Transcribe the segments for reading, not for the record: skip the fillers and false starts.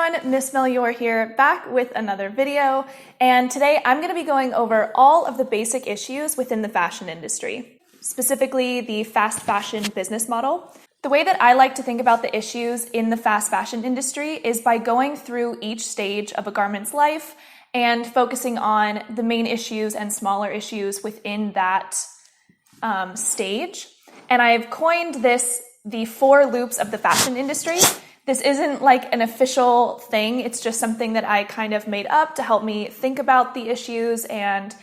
everyone, Miss Melior here, back with another video, and today I'm going to be going over all of the basic issues within the fashion industry, specifically the fast fashion business model. The way that I like to think about the issues in the fast fashion industry is by going through each stage of a garment's life and focusing on the main issues and smaller issues within that stage. And I've coined this the 4 loops of the fashion industry. This isn't like an official thing. It's just something that I kind of made up to help me think about the issues and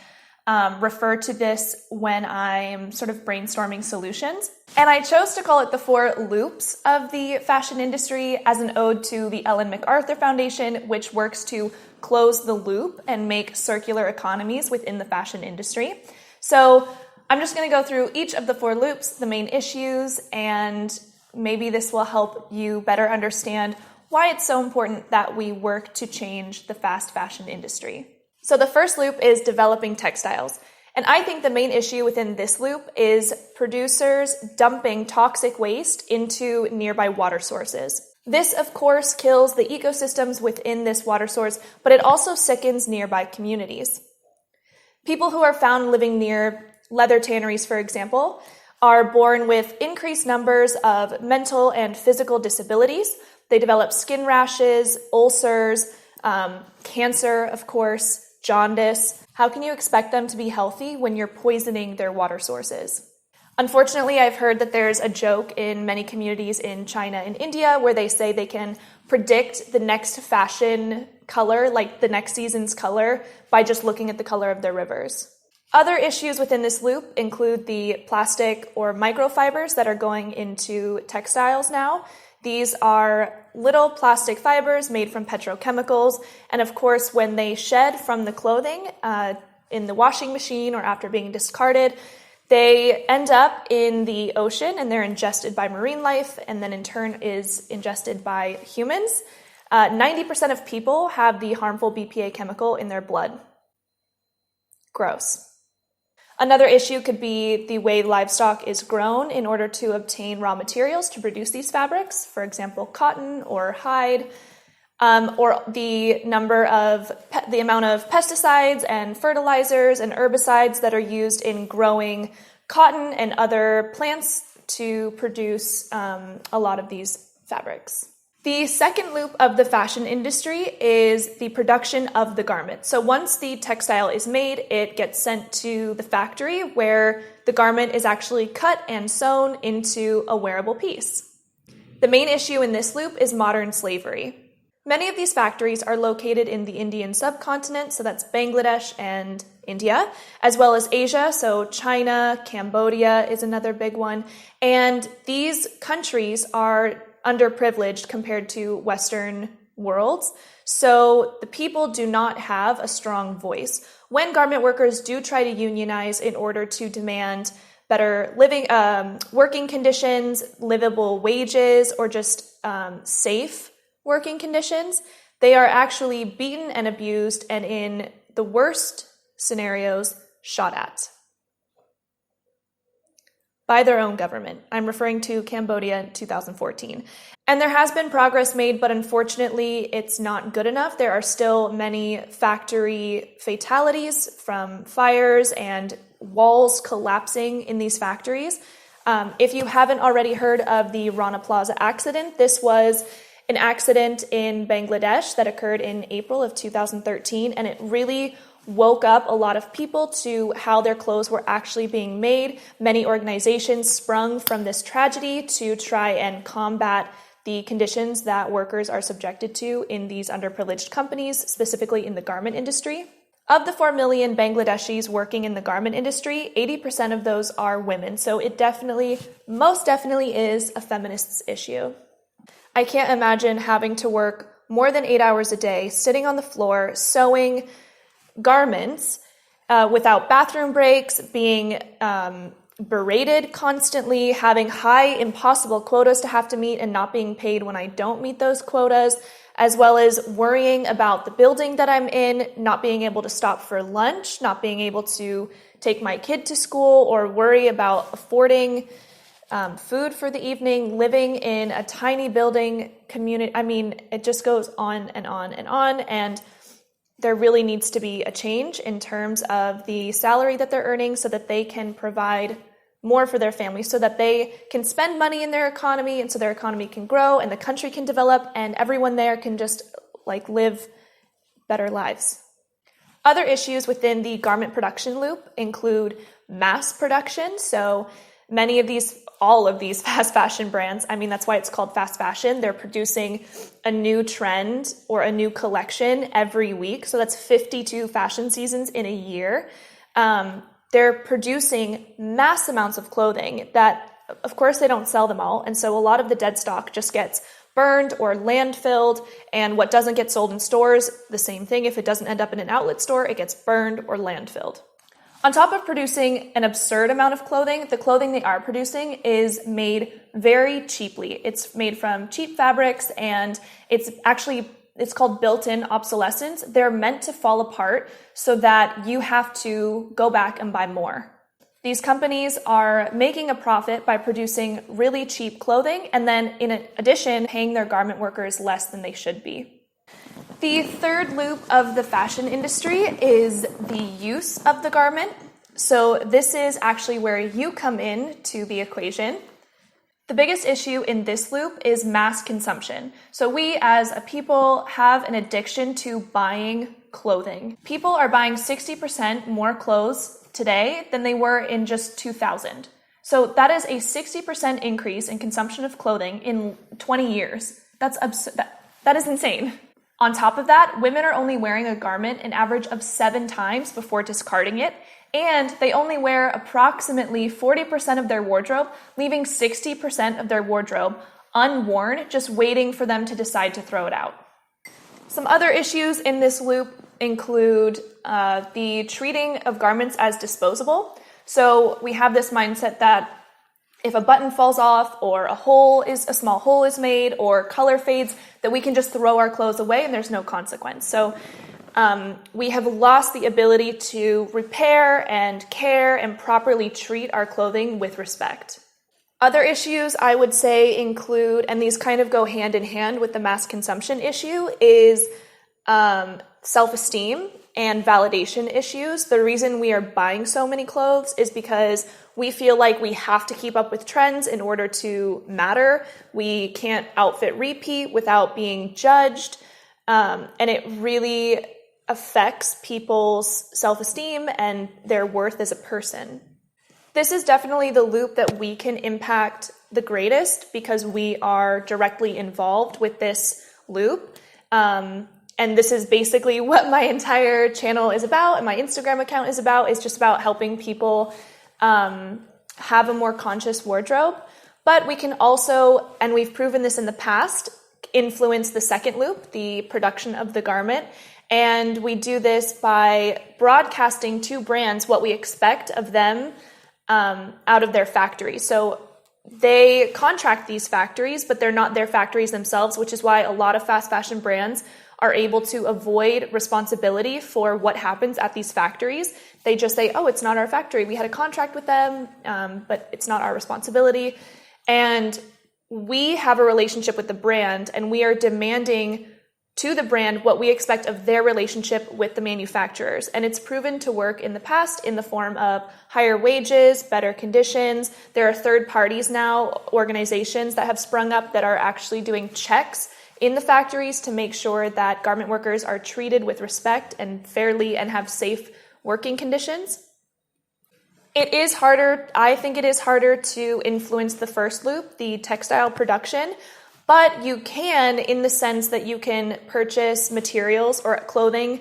refer to this when I'm sort of brainstorming solutions. And I chose to call it the 4 loops of the fashion industry as an ode to the Ellen MacArthur Foundation, which works to close the loop and make circular economies within the fashion industry. So I'm just going to go through each of the 4 loops, the main issues, and maybe this will help you better understand why it's so important that we work to change the fast fashion industry. So the first loop is developing textiles. And I think the main issue within this loop is producers dumping toxic waste into nearby water sources. This, of course, kills the ecosystems within this water source, but it also sickens nearby communities. People who are found living near leather tanneries, for example, are born with increased numbers of mental and physical disabilities. They develop skin rashes, ulcers, cancer, of course, jaundice. How can you expect them to be healthy when you're poisoning their water sources? Unfortunately, I've heard that there's a joke in many communities in China and India where they say they can predict the next fashion color, like the next season's color, by just looking at the color of their rivers. Other issues within this loop include the plastic or microfibers that are going into textiles now. These are little plastic fibers made from petrochemicals, and of course, when they shed from the clothing in the washing machine or after being discarded, they end up in the ocean and they're ingested by marine life, and then in turn is ingested by humans. 90% of people have the harmful BPA chemical in their blood. Gross. Another issue could be the way livestock is grown in order to obtain raw materials to produce these fabrics, for example, cotton or hide, or the amount of pesticides and fertilizers and herbicides that are used in growing cotton and other plants to produce a lot of these fabrics. The second loop of the fashion industry is the production of the garment. So once the textile is made, it gets sent to the factory where the garment is actually cut and sewn into a wearable piece. The main issue in this loop is modern slavery. Many of these factories are located in the Indian subcontinent, so that's Bangladesh and India, as well as Asia, so China, Cambodia is another big one, and these countries are underprivileged compared to Western worlds. So the people do not have a strong voice. When garment workers do try to unionize in order to demand better working conditions, livable wages, or just safe working conditions, they are actually beaten and abused, and in the worst scenarios, shot at by their own government. I'm referring to Cambodia in 2014. And there has been progress made, but unfortunately, it's not good enough. There are still many factory fatalities from fires and walls collapsing in these factories. If you haven't already heard of the Rana Plaza accident, this was an accident in Bangladesh that occurred in April of 2013, and it really woke up a lot of people to how their clothes were actually being made. Many organizations sprung from this tragedy to try and combat the conditions that workers are subjected to in these underprivileged companies, specifically in the garment industry. Of the 4 million Bangladeshis working in the garment industry, 80% of those are women. So it most definitely is a feminist's issue. I can't imagine having to work more than 8 hours a day, sitting on the floor, sewing garments without bathroom breaks, being berated constantly, having high impossible quotas to have to meet and not being paid when I don't meet those quotas, as well as worrying about the building that I'm in, not being able to stop for lunch, not being able to take my kid to school, or worry about affording food for the evening, living in a tiny building community. I mean, it just goes on and on and on. And there really needs to be a change in terms of the salary that they're earning so that they can provide more for their family, so that they can spend money in their economy and so their economy can grow and the country can develop and everyone there can just live better lives. Other issues within the garment production loop include mass production. So all of these fast fashion brands, I mean, that's why it's called fast fashion. They're producing a new trend or a new collection every week. So that's 52 fashion seasons in a year. They're producing mass amounts of clothing that, of course, they don't sell them all. And so a lot of the dead stock just gets burned or landfilled. And what doesn't get sold in stores, the same thing. If it doesn't end up in an outlet store, it gets burned or landfilled. On top of producing an absurd amount of clothing, the clothing they are producing is made very cheaply. It's made from cheap fabrics, and it's called built-in obsolescence. They're meant to fall apart so that you have to go back and buy more. These companies are making a profit by producing really cheap clothing and then, in addition, paying their garment workers less than they should be. The third loop of the fashion industry is the use of the garment. So this is actually where you come in to the equation. The biggest issue in this loop is mass consumption. So we as a people have an addiction to buying clothing. People are buying 60% more clothes today than they were in just 2000. So that is a 60% increase in consumption of clothing in 20 years. That's absurd. That is insane. On top of that, women are only wearing a garment an average of 7 times before discarding it, and they only wear approximately 40% of their wardrobe, leaving 60% of their wardrobe unworn, just waiting for them to decide to throw it out. Some other issues in this loop include the treating of garments as disposable. So we have this mindset that if a button falls off or a small hole is made or color fades, that we can just throw our clothes away and there's no consequence. So we have lost the ability to repair and care and properly treat our clothing with respect. Other issues I would say include, and these kind of go hand in hand with the mass consumption issue, is self-esteem and validation issues. The reason we are buying so many clothes is because we feel like we have to keep up with trends in order to matter. We can't outfit repeat without being judged. And it really affects people's self-esteem and their worth as a person. This is definitely the loop that we can impact the greatest because we are directly involved with this loop. And this is basically what my entire channel is about and my Instagram account is about. It's just about helping people have a more conscious wardrobe. But we can also, and we've proven this in the past, influence the second loop, the production of the garment. And we do this by broadcasting to brands what we expect of them out of their factory. So they contract these factories, but they're not their factories themselves, which is why a lot of fast fashion brands are able to avoid responsibility for what happens at these factories. They just say, oh, it's not our factory. We had a contract with them, but it's not our responsibility. And we have a relationship with the brand, and we are demanding to the brand what we expect of their relationship with the manufacturers. And it's proven to work in the past in the form of higher wages, better conditions. There are third parties now, organizations that have sprung up that are actually doing checks in the factories to make sure that garment workers are treated with respect and fairly and have safe working conditions. It is harder, I think it is harder to influence the first loop, the textile production, but you can, in the sense that you can purchase materials or clothing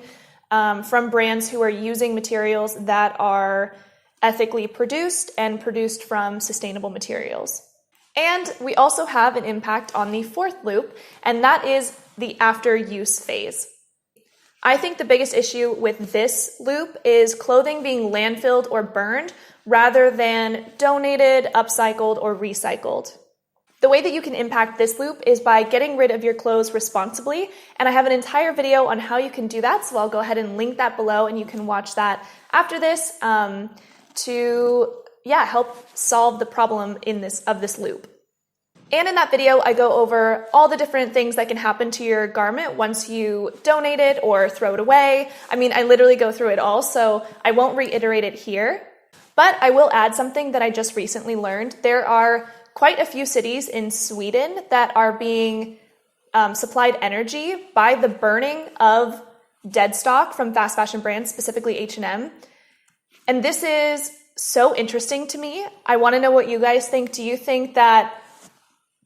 from brands who are using materials that are ethically produced and produced from sustainable materials. And we also have an impact on the fourth loop, and that is the after-use phase. I think the biggest issue with this loop is clothing being landfilled or burned rather than donated, upcycled, or recycled. The way that you can impact this loop is by getting rid of your clothes responsibly, and I have an entire video on how you can do that, so I'll go ahead and link that below, and you can watch that after this to yeah, help solve the problem of this loop. And in that video, I go over all the different things that can happen to your garment once you donate it or throw it away. I mean, I literally go through it all, so I won't reiterate it here. But I will add something that I just recently learned. There are quite a few cities in Sweden that are being supplied energy by the burning of dead stock from fast fashion brands, specifically H&M. And this is so interesting to me. I want to know what you guys think. Do you think that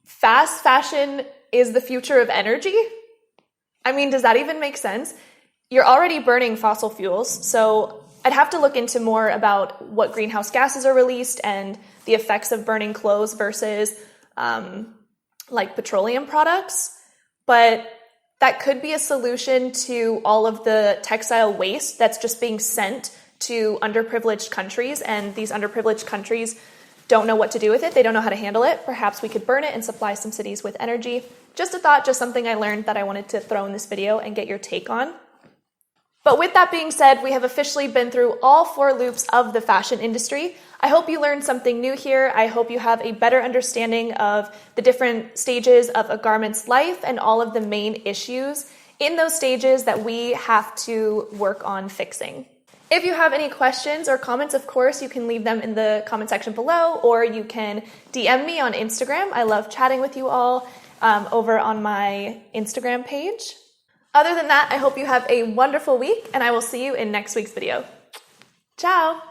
fast fashion is the future of energy? I mean, does that even make sense? You're already burning fossil fuels, so I'd have to look into more about what greenhouse gases are released and the effects of burning clothes versus like petroleum products. But that could be a solution to all of the textile waste that's just being sent to underprivileged countries, and these underprivileged countries don't know what to do with it. They don't know how to handle it. Perhaps we could burn it and supply some cities with energy. Just a thought, just something I learned that I wanted to throw in this video and get your take on. But with that being said, we have officially been through all 4 loops of the fashion industry. I hope you learned something new here. I hope you have a better understanding of the different stages of a garment's life and all of the main issues in those stages that we have to work on fixing. If you have any questions or comments, of course, you can leave them in the comment section below, or you can DM me on Instagram. I love chatting with you all over on my Instagram page. Other than that, I hope you have a wonderful week, and I will see you in next week's video. Ciao!